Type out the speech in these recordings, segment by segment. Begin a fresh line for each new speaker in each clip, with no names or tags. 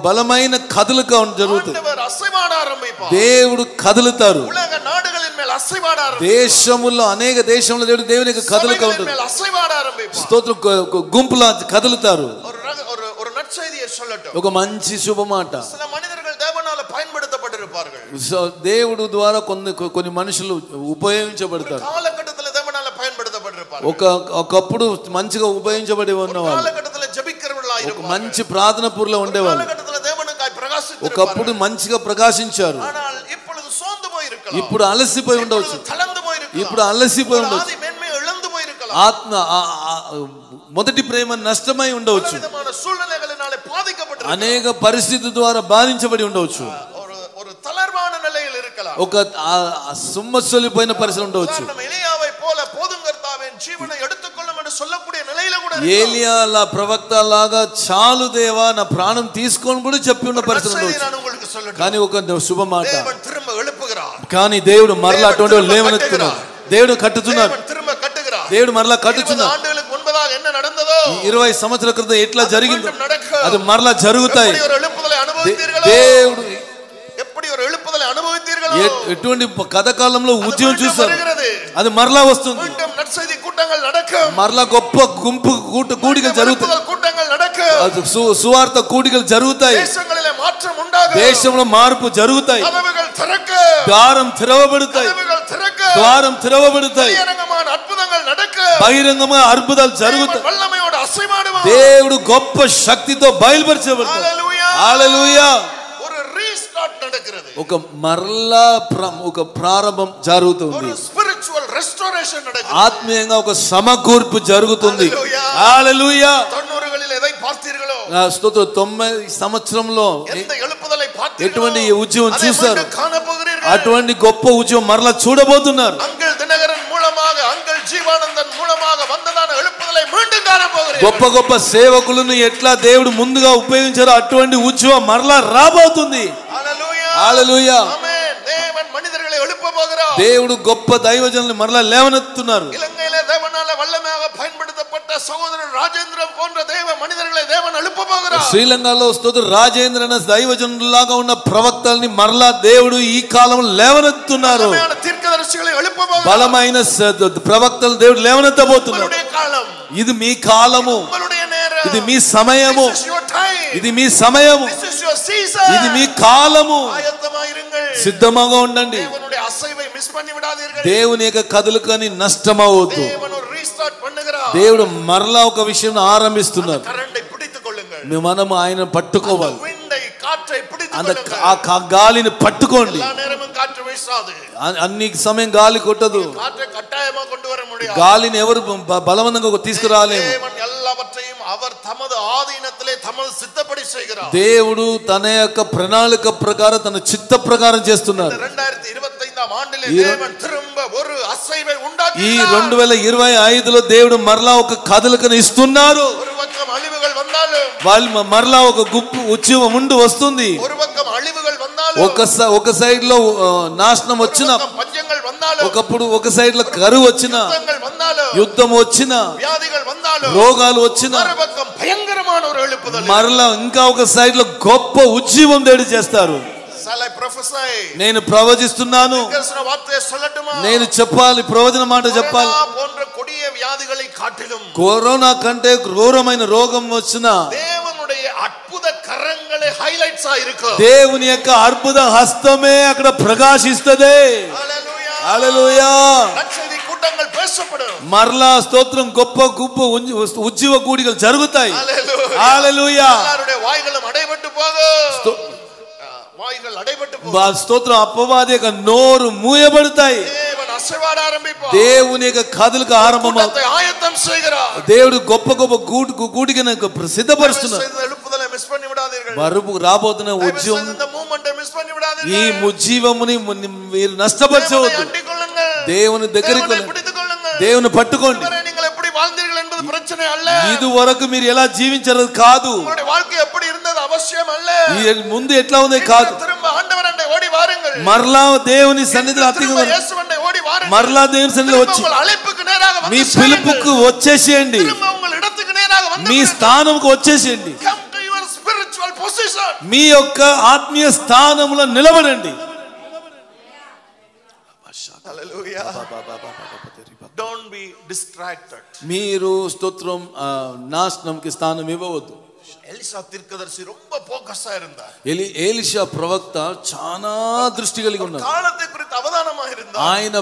బలమైన కదలిక జరుగుతుంది.
ஆண்டவர் அசைவாட ஆரம்பிப்பார்.
దేవుడు కదులుతారు.
உலக நாடுகளின் மேல் அசைவாட ஆரம்பிப்பார்.
దేశముల్లో అనేక దేశంలో దేవుని యొక్క కదలిక ఉంటుంది.
மேல் అసைవాட ఆరంభిப்பார்.
స్తోత్రం. గుంపులా కదులుతారు.
ஒரு నற்செய்தியை சொல்லட்டும்.
ఒక మంచి శుభమాట.
சில மனிதர்கள் தேவனால பயன்படுத்தப்பட்டிருப்பார்கள்.
దేవుడు ద్వారా కొన్ని మనుషులు ఉపయోగించబడతారు.
కాలఘట్టத்தில் தேவனால பயன்படுத்தப்பட்டிருப்பார்கள்.
ఒకప్పుడు మంచిగా ఉపయోగించబడి ఉన్నవాళ్ళు,
కాలఘట్టத்தில் జபிக்கிறவர்களாய்
ఒక మంచి ప్రార్థన పూర్లో ఉండేవాళ్ళు,
కాలఘట్టத்தில் தேவனுக்காய் பிரகாசித்திருப்பார்கள்.
ఒకప్పుడు మంచిగా ప్రకాశించారు.
ஆனால் இப்பொழுது సోందు పోயிருக்கலாம்.
ఇప్పుడు అలసిపోయి ఉండవచ్చు.
తలందు పోயிருக்கலாம்.
ఇప్పుడు అలసిపోయి ఉండవచ్చు.
ఆది మేన్మే ఇழந்து పోயிருக்கலாம்.
ఆత్మ మొదటి ప్రేమ నష్టమై ఉండవచ్చు.
విధమైన సూழ்நிலைகளினாலே பாதிக்கப்பட்டிருக்கலாம்.
అనేక పరిస్థితుల ద్వారా బాధించబడి ఉండవచ్చు.
ஒரு தளர்வான நிலையில் இருக்கலாம்.
ఒక సుమ్మసొలిపోయిన పరిస్థితి ఉండవచ్చు.
ఎలీయావై పోల పోదుంగర్తావేన్ జీవన ఎడుతుకొల్లం అని சொல்லக்கூடிய నిலையில కూడా
ఏలియాలా ప్రవక్త లాగా చాలు దేవా నా ప్రాణం తీసుకొని కూడా చెప్పి ఉన్న పరిస్థితి ఉండవచ్చు. కానీ ఒక శుభమాట,
దేవుడు తిరుம்ப எழுப்புகிறார்.
కానీ దేవుడు మరలా అటువంటి లేవనెత్తుతున్నాడు. దేవుడు కట్టుతున్నాడు. దేవుడు మరలా కట్టుచున్నాడు. 20 సంవత్సరాల క్రితం ఎట్లా జరిగిందో అది మరలా జరుగుతాయి. దేవుడు ఎటువంటి కథకాలంలో ఉద్యమం చూస్తారు, అది మరలా వస్తుంది. మరలా గొప్ప గుంపు కూడికలు జరుగుతాయి. సువార్త కూడికలు జరుగుతాయి. దేశంలో మార్పు జరుగుతాయి. ద్వారం తెరవబడతాయి. ద్వారం తెరవబడతాయి. బహిరంగంగా అద్భుతాలు జరుగుతాయి. దేవుడు గొప్ప శక్తితో బయలుపరచబడతాడు. హల్లెలూయా. ఒక మరలా ఒక ప్రారంభం జరుగుతుంది. ఆత్మీయంగా ఒక సమకూర్పు జరుగుతుంది. హల్లెలూయా. 90 సంవత్సరంలో ఎటువంటి ఉద్యమం చూస్తారు, అటువంటి గొప్ప ఉద్యమం మరలా చూడబోతున్నారు. గొప్ప గొప్ప సేవకులను ఎట్లా దేవుడు ముందుగా ఉపయోగించారో అటువంటి ఉద్యమం మరలా రాబోతుంది. హల్లెలూయా. దేవుడు గొప్ప దైవజనులను మరలా లేవనెత్తున్నారు. శ్రీలంకలో రాజేంద్ర అనే దైవజనులాగా ఉన్న ప్రవక్తల్ని మరలా దేవుడు ఈ కాలంలో లేవనెత్తున్నారు. బలమైన ప్రవక్తలు దేవుడు లేవనెత్తబోతున్నారు. ఇది మీ కాలము, ఇది మీ సమయము, ఇది మీ సమయము, ఇది మీ కాలము. సిద్ధంగా ఉండండి. దేవుని యొక్క కదలికని నష్టమవద్దు. దేవుడు మరలా ఒక విషయం ఆరంభిస్తున్నారు. మనం ఆయన పట్టుకోవాలి. ఆ గాలిని పట్టుకోండి. అన్ని సమయం గాలి కొట్టదు. గాలిని ఎవరు బలవంతంగా తీసుకురాలేము. దేవుడు తన యొక్క ప్రణాళిక ప్రకారం తన చిత్త ప్రకారం చేస్తున్నారు. ఈ 2025లో దేవుడు మరలా ఒక కదలికను ఇస్తున్నారు. వాళ్ళు మరలా ఒక గుప్పు ఉద్యమం ముందు వస్తుంది. ఒక సైడ్ లో నాశనం వచ్చిన, ఒకప్పుడు ఒక సైడ్ లో కరువు వచ్చిన, యుద్ధం వచ్చిన, రోగాలు వచ్చిన, మరలా ఇంకా ఒక సైడ్ లో గొప్ప ఉద్యమం దేవుడు చేస్తారు. నేను ప్రవచిస్తున్నాను. నేను చెప్పాలి, ప్రవచన మాట చెప్పాలి. కరోనా కంటే క్రూరమైన రోగం వచ్చిన దేవుని యొక్క అద్భుత హస్తమే అక్కడ ప్రకాశిస్తదే. హల్లెలూయా. మరలా స్తోత్రం. గొప్ప గొప్ప ఉజ్జీవ కూడికలు జరుగుతాయి. హల్లెలూయా. స్తోత్రం. అపవాది యొక్క నోరు మూయబడతాయి. దేవుని యొక్క కదలిక ఆరంభం. దేవుడు గొప్ప గొప్ప కూడికను సిద్ధపరుస్తున్నారు. వరుపు రాబోతున్న ఉద్యమం, ఈ ఉజ్జీవముని మీరు నష్టపరచవద్దు. దేవుని దగ్గరికి, దేవుని పట్టుకోండి. ఇది వరకు మీరు ఎలా జీవించారు కాదు, ముందు ఎట్లా ఉంది కాదు. మరలా దేవుని సన్నిధిలో మరలా దేవుని సన్నిధిలో వచ్చి మీ పిలుపుకు వచ్చేసేయండి. మీ స్థానంకు వచ్చేసేయండి.
position.
మీ యొక్క ఆత్మీయ స్థానములో నిలబడండి.
Hallelujah. Don't be distracted.
మీరు స్తోత్రం నాశనంకి స్థానం ఇవ్వవద్దు.
எலிசா தீர்க்கதரிசி ரொம்ப ஃபோக்கஸா இருந்தார்.
ఎలీషా ప్రవక్త చాలా దృష్టి కలిగి ఉన్నాడు.
కాలத்தை குறித்து అవధానமா இருந்தார்.
ఆయన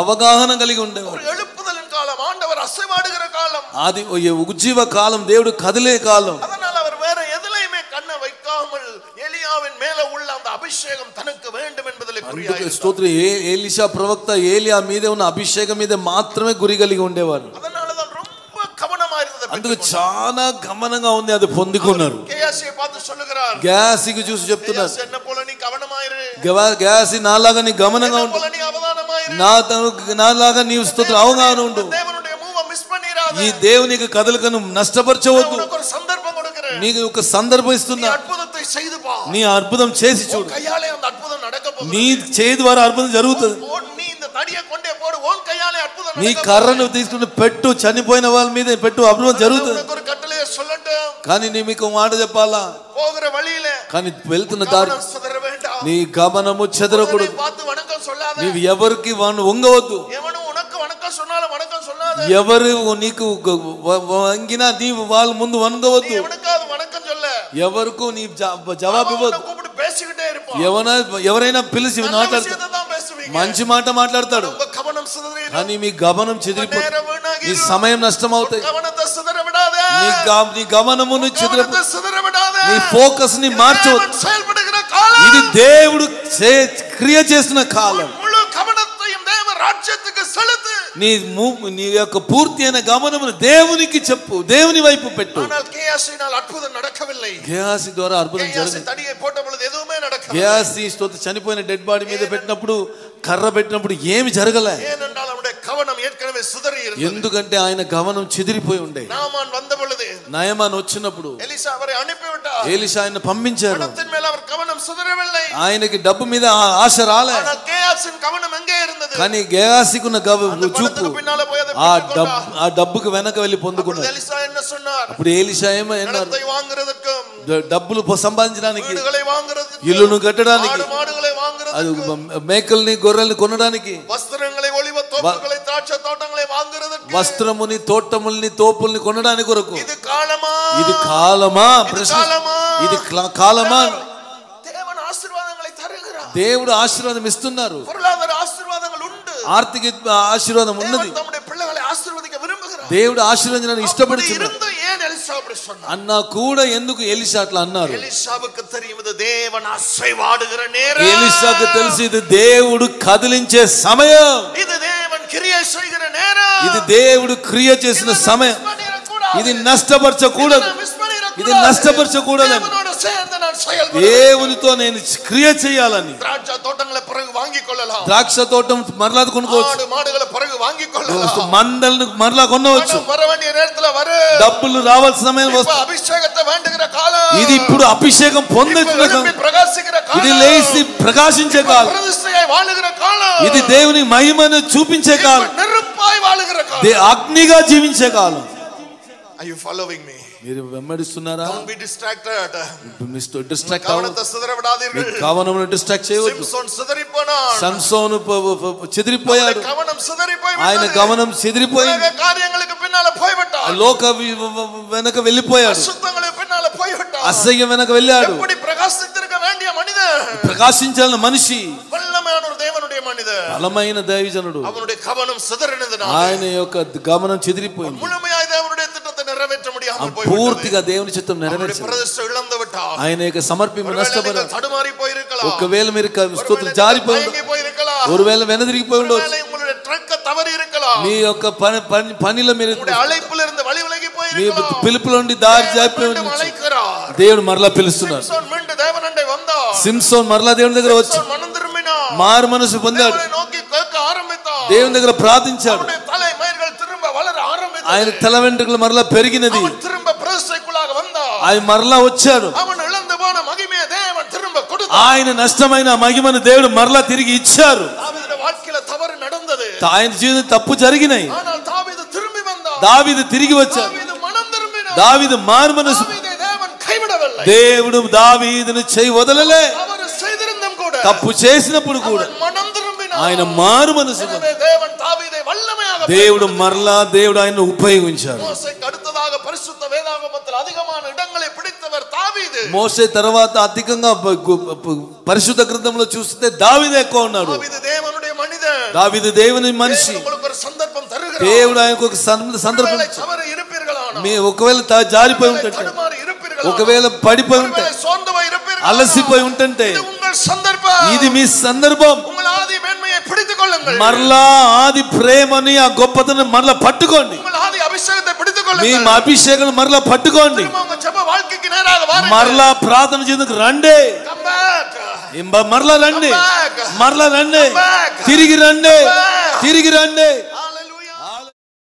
అవగాహన కలిగి ఉండేవాడు.
எழுப்புதலின் காலம், ஆண்டவர் அசைவாடுகிற காலம்.
అది ఉజ్జీవ కాలం, దేవుడు కదిలే కాలం.
அதனால அவர் வேற எதிலையுமே கண்ணை வைக்காமல் எலியாவின் மேல உள்ள அந்த அபிஷேகம் தனக்கு வேண்டும் என்பதிலே குறியாயிருந்தார்.
స్తోత్రం. ఎలీషా ప్రవక్త ఏలియా మీదే ఉన్న అభిషేకం మీద మాత్రమే గురి కలిగి ఉండేవారు.
அதனாலதான் ரொம்ப கவனமா இருந்தது.
అందుకు చాలా గమనంగా ఉంది అది పొందుకున్నారు.
గేయాసిని பார்த்து சொல்லுகிறார்.
గేయాసికి చూసి చెప్తున్నారు,
என்ன போல நீ கவனமா இரு.
గేయాసి నాలాగా నీ గమనంగా ఉండు,
நீ అవధానமா ఇరు.
నాలాగా నీవు స్తోత్రం అవగాహన ఉండు.
దేవుని మూవ్ మిస్ பண்ணிராத.
ఈ దేవునికి కదలికను నష్టపరచవద్దు.
உனக்கு ஒரு சந்தர்ப்பம் கொடுக்கிறேன்.
నీకు ఒక సందర్భం ఇస్తున్నా,
అద్భుతத்தை செய்து பா.
నీ అద్భుతం చేసి చూడు.
கையாலே அந்த అద్భుతం நடக்க போகுது.
నీ చేయి ద్వారా అద్భుతం జరుగుతుంది.
நீ இந்த தடியை கொண்டே போடு, உன் கையாலே అద్భుతం நடக்க.
నీ కర్రను తీసుకుని పెట్టు, చనిపోయిన వాళ్ళ మీద పెట్టు, అద్భుతం జరుగుతుంది.
ఒక కట్టలే சொல்லட்டும்.
కానీ నీ మీకు మాట చెప్పాలా,
పోగర వழியிலே
కానీ వెళ్తున్న దారి నీ గమనము చెదరకూడదు.
பார்த்து வணக்கம் சொல்லாத.
నీవు ఎవరికి వంగవద్దు.
ఎవను ఉనకు వణకం சொன்னாலும் వణకం சொல்லாத.
ఎవరు నీకు వంగినా నీవు వాళ్ళ ముందు వంగవద్దు.
ఎవనకాదు వణకం சொல்ல.
ఎవరికి నీ జవాబు ఇవ్వద్దు.
కూపిడి பேசிக்கிட்டே இருப்பான்.
ఎవరైనా పిలిచి మాట్లాడతాడు, మంచి మాట మాట్లాడతాడు, కానీ మీ గమనం చెదిరిపోతుంది. నీ సమయం నష్టం అవుతాయి. నీ గమనమును చెదిరిపోతుంది. నీ ఫోకస్ ని మార్చవద్దు. ఇది దేవుడు క్రియ చేస్తున్న కాలం. నీ యొక్క పూర్తి అయిన గమనమును దేవునికి చెప్పు, దేవుని వైపు పెట్టు. గేయాసి ద్వారా అద్భుతం జరిగింది. గేయాసి స్తోత్రం చనిపోయిన డెడ్ బాడీ మీద పెట్టినప్పుడు, కర్ర పెట్టినప్పుడు ఏమి జరగలే. ఎందుకంటే ఆయన గమనం చెదిరిపోయి ఉండే. నయమాన్ వచ్చినప్పుడు ఎలీషా ఆయన పంపించారు. ఆయనకి డబ్బు మీద ఆశ రాలే, కానీ గేయాసికున్న చూపు ఆ డబ్బుకు వెనక వెళ్ళి పొందుకున్నాడు. అప్పుడు ఎలీషా ఏమన్నారు, డబ్బులు సంపాదించడానికి, ఇల్లును కట్టడానికి, మేకల్ని గొర్రెల్ని కొనడానికి, వస్త్రముని తోటముల్ని తోపుల్ని కొనడానికి కొరకు. ఇది కాలమా? ఇది కాలమా? దేవుడు ఆశీర్వాదం ఇస్తున్నారు. ఆర్థిక ఆశీర్వాదం ఉన్నది. దేవుడు ఆశీర్వదించడానికి ఇష్టపడుతున్నాడు అన్నా కూడా ఎందుకు ఎలీషా అట్లా అన్నారు? ఎలీషాకు తెలిసి ఇది దేవుడు కదిలించే సమయం, ఇది దేవుడు క్రియ చేసిన సమయం. ఇది నష్టపరచకూడదు, ఇది నష్టపరచకూడదు. దేవునితో నేను క్రియ చేయాలని. ద్రాక్ష తోటం మరలా కొనుక్కోవచ్చు, మందలను మరలా కొనవచ్చు, డబ్బులు రావాల్సిన సమయం వస్తుంది. ఇది ఇప్పుడు అభిషేకం పొందుతున్న కాలం, ఇది లేచి ప్రకాశించే కాలం, ఇది దేవుని మహిమను చూపించే కాలం, అగ్నిగా జీవించే కాలం.
Are you following me?
మీరు వెంబడిస్తున్నారా?
Don't be distracted.
డిస్ట్రాక్ట్ అవ్వద్దు. కవనమును డిస్ట్రాక్ట్ చేయవద్దు. సంసోను చెదిరిపోయాడు. ఆయన గమనం చెదిరిపోయింది. లోక వెనక వెళ్ళిపోయాడు, అసహ్యం వెనక వెళ్ళాడు. ప్రకాశించాలన్న మనిషి బలమైన దైవజనుడు, ఆయన యొక్క గమనం చెదిరిపోయింది. పూర్తిగా దేవుని చిత్తం నెరవేర్చారు. ఆయన యొక్క సమర్పణ నష్టపడారు. ఒకవేళ మీరు జారిపోయి, ఒకవేళ వెనదిరిగిపోయి ఉండవచ్చు. మీ యొక్క పనిలో మీరు మీ పిలుపుల నుండి దారి జారిపోయి ఉండవచ్చు. దేవుడు మరలా పిలుస్తున్నారు. సింసోన్ మరలా దేవుని దగ్గర వచ్చి మారు మనసు పొందాడు. దేవుని దగ్గర ప్రార్థించాడు. ఆయన తల వెంట్రుకలు మరలా పెరిగినది. ఆయన మరలా వచ్చాడు. ఆయన నష్టమైన మహిమను దేవుడు మరలా తిరిగి ఇచ్చారు. ఆయన జీవితం తప్పు జరిగినాయి. దావీదు తిరిగి వచ్చాడు. దావీదు మారు మనసు,
விடவில்லை.
దేవుడు దావీదును చేయి వదలలే.
அவர் செய்திருந்தும் கூட,
తప్పు చేసినప్పుడు కూడా
மனம் திரும்பினார்.
ఆయన మారు మనసు.
தேவன் தாவீதை வல்லமையாக
దేవుడు మరలా దేవుడు ఆయన్ని ఉపయోగించాడు.
మోసేకు அடுத்ததாக పరిశుద్ధ వేదాగమத்தில் அதிகமான இடங்களை பிடித்தவர் தாవీదు.
మోసే తర్వాత అధికంగా పరిశుద్ధ గ్రంథంలో చూస్తే దావీదు ఎక్కువ ఉన్నాడు.
దావీదు దేవునుடைய మనిదన్.
దావీదు దేవుని మనిషి.
உங்களுக்கு ఒక సందర్భం తరుகிறார்.
దేవుడు ఆయనకు ఒక సందర్భం.
తమరు ఇరుపిర్గలానా,
మీ ఒకవేళ జారిపోయి ఉంటే, ఒకవేళ పడిపోయి ఉంటే, అలసిపోయి ఉంటే, ఇది మీ సందర్భం. మరలా ఆది ప్రేమని, ఆ గొప్పతనం మరలా పట్టుకోండి. మీ అభిషేకం మరలా పట్టుకోండి. మరలా ప్రార్థన చేందుకు రండి. మరలా రండి, మరలా రండి, తిరిగి రండి, తిరిగి రండి.